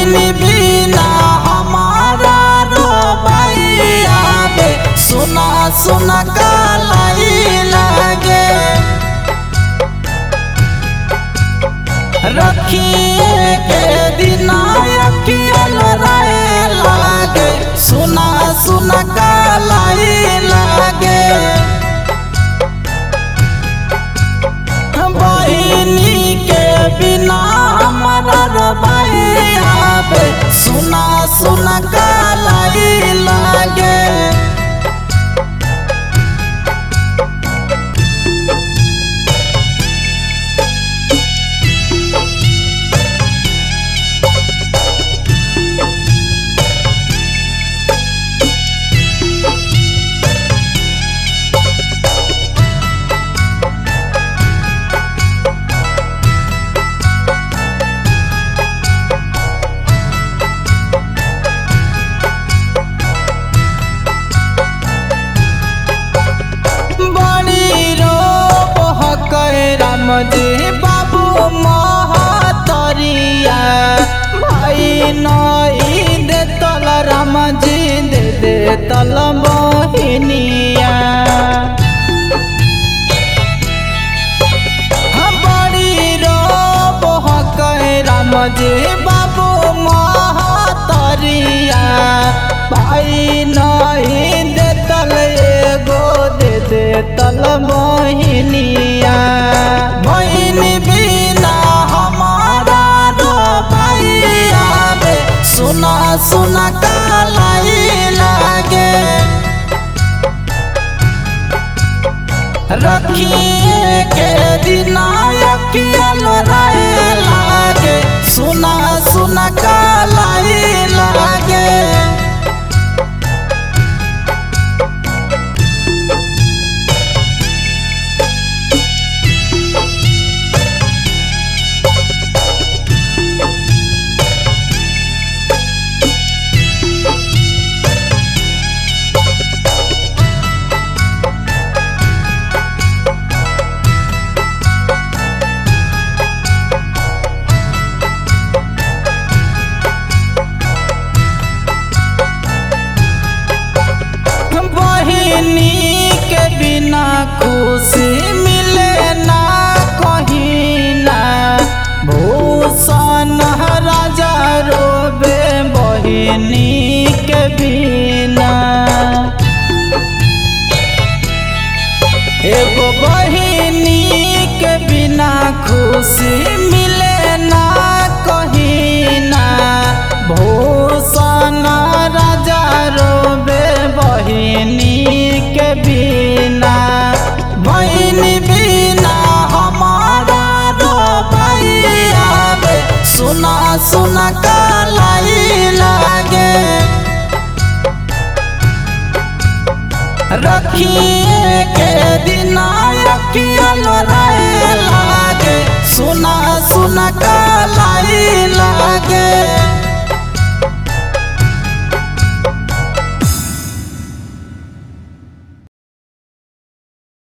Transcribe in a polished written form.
बहिन बिना हमारा रोबाइया बे सुना सुना कालाई लागे। रखिए के दिन अखियल रहे लागे सुना सुना कालाई लागे। बहिनी के बिना हमारा रोबाइया बे सुना सुना कालाई लागे। राम जी बाबू महतरिया भाई नई दे तल राम जी दे दे तल बहिनिया। बड़ी रो बहक राम जी बाबू महतरिया भाई नई दे तल एगो दे दे तल बहिनिया। बहिन बिना हमारा रोबाइया बे सुना सुना कालाई लागे। रखिए के दिन अखियल रहे लागे सुना सुना कालाई लागे। बहिनी के बिना खुशी मिले ना कहीं ना भूषण राजा रोबे बहिनी के बिना। एगो बहिनी के बिना खुशी मिले ना कहीं ना भूषण राजा रोबे बहिनी के बिना। बहिन बिना हमारा रोबाइया बे सुना सुना कालाई लागे। रखिए के दिन अखियल रहे लागे सुना सुना कालाई लागे।